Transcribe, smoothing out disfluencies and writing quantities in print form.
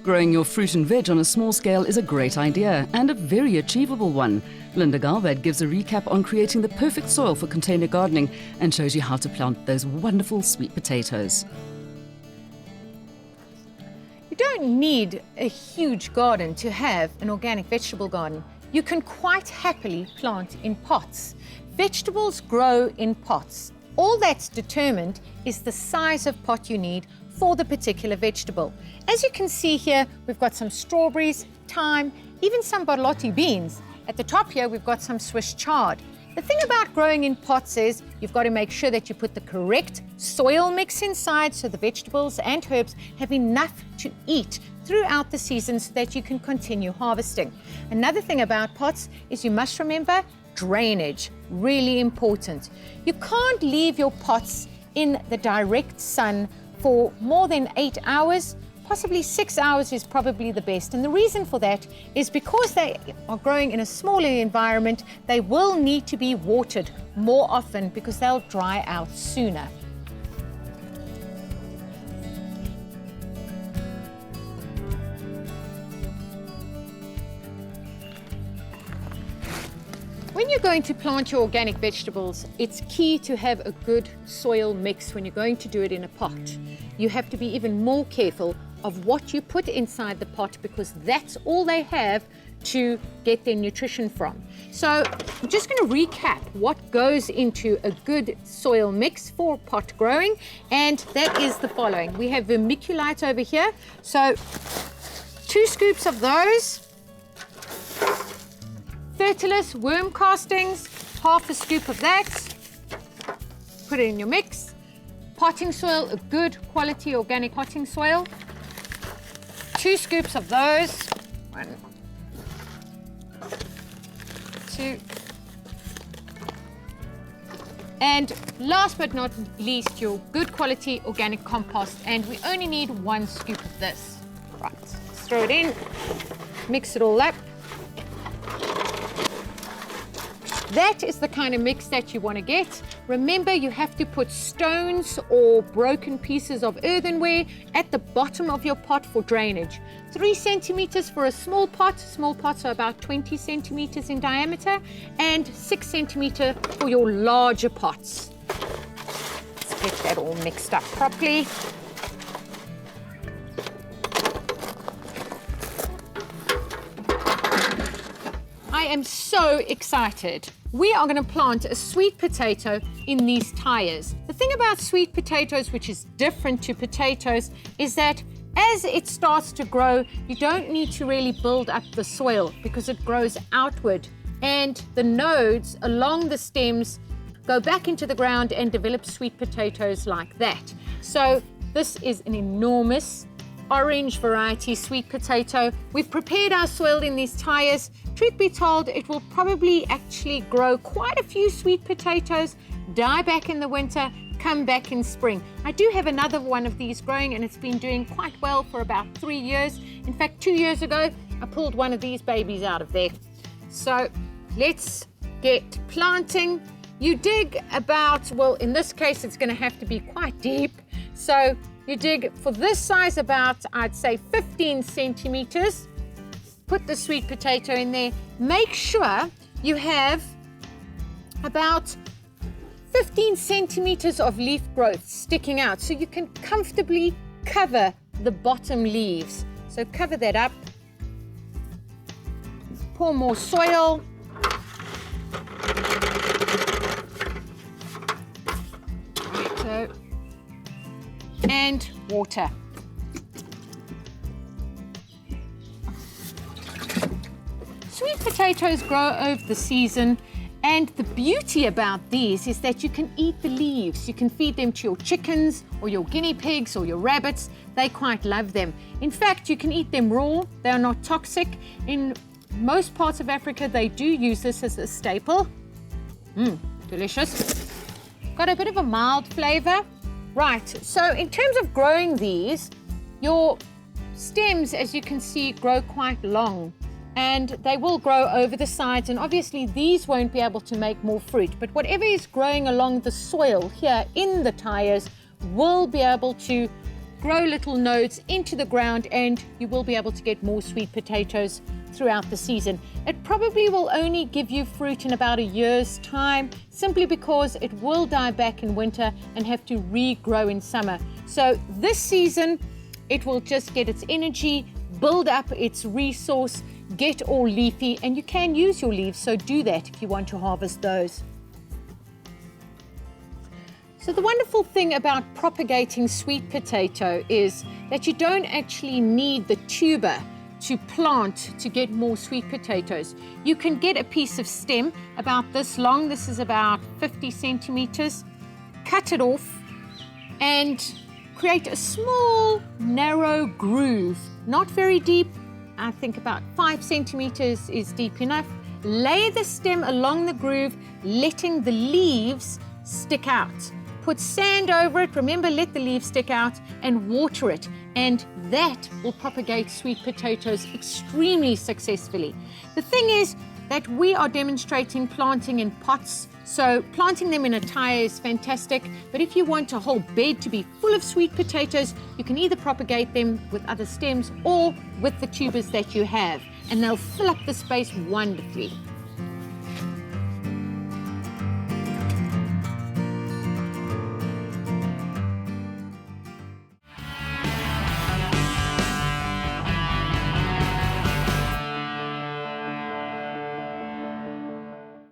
Growing your fruit and veg on a small scale is a great idea and a very achievable one. Linda Galvad gives a recap on creating the perfect soil for container gardening and shows you how to plant those wonderful sweet potatoes. You don't need a huge garden to have an organic vegetable garden. You can quite happily plant in pots. Vegetables grow in pots. All that's determined is the size of pot you need for the particular vegetable. As you can see here, we've got some strawberries, thyme, even some borlotti beans. At the top here, we've got some Swiss chard. The thing about growing in pots is you've got to make sure that you put the correct soil mix inside so the vegetables and herbs have enough to eat throughout the season so that you can continue harvesting. Another thing about pots is you must remember drainage, really important. You can't leave your pots in the direct sun for more than 8 hours. Possibly 6 hours is probably the best. And the reason for that is because they are growing in a smaller environment, they will need to be watered more often because they'll dry out sooner. When you're going to plant your organic vegetables, it's key to have a good soil mix when you're going to do it in a pot. You have to be even more careful of what you put inside the pot because that's all they have to get their nutrition from. So I'm just going to recap what goes into a good soil mix for pot growing, and that is the following. We have vermiculite over here, so 2 scoops of those. Fertilus worm castings, half a scoop of that. Put it in your mix. Potting soil, a good quality organic potting soil. 2 scoops of those. 1, 2. And last but not least, your good quality organic compost. And we only need 1 scoop of this. Right, let's throw it in, mix it all up. That is the kind of mix that you want to get. Remember, you have to put stones or broken pieces of earthenware at the bottom of your pot for drainage. 3 centimeters for a small pot. Small pots are about 20 centimeters in diameter, and 6 centimeters for your larger pots. Let's get that all mixed up properly. I am so excited. We are going to plant a sweet potato in these tires. The thing about sweet potatoes, which is different to potatoes, is that as it starts to grow, you don't need to really build up the soil because it grows outward, and the nodes along the stems go back into the ground and develop sweet potatoes like that. So this is an enormous orange variety sweet potato. We've prepared our soil in these tires. Truth be told, it will probably actually grow quite a few sweet potatoes, die back in the winter, come back in spring. I do have another one of these growing, and it's been doing quite well for about 3 years. In fact, 2 years ago, I pulled one of these babies out of there. So let's get planting. You dig about, well, in this case, it's going to have to be quite deep. So you dig for this size about, I'd say, 15 centimeters. Put the sweet potato in there. Make sure you have about 15 centimeters of leaf growth sticking out so you can comfortably cover the bottom leaves. So cover that up. Pour more soil. So, and water. Sweet potatoes grow over the season, and the beauty about these is that you can eat the leaves. You can feed them to your chickens or your guinea pigs or your rabbits. They quite love them. In fact, you can eat them raw. They are not toxic. In most parts of Africa, they do use this as a staple. Delicious. Got a bit of a mild flavor. Right, so in terms of growing these, your stems, as you can see, grow quite long, and they will grow over the sides, and obviously these won't be able to make more fruit, but whatever is growing along the soil here in the tires will be able to grow little nodes into the ground, and you will be able to get more sweet potatoes throughout the season. It probably will only give you fruit in about a year's time, simply because it will die back in winter and have to regrow in summer. So this season, it will just get its energy, build up its resource, get all leafy, and you can use your leaves, so do that if you want to harvest those. So the wonderful thing about propagating sweet potato is that you don't actually need the tuber to plant to get more sweet potatoes. You can get a piece of stem about this long, this is about 50 centimeters, cut it off and create a small narrow groove, not very deep, I think about 5 centimeters is deep enough. Lay the stem along the groove, letting the leaves stick out. Put sand over it, remember, let the leaves stick out, and water it, and that will propagate sweet potatoes extremely successfully. The thing is that we are demonstrating planting in pots, so planting them in a tire is fantastic, but if you want a whole bed to be full of sweet potatoes, you can either propagate them with other stems or with the tubers that you have, and they'll fill up the space wonderfully.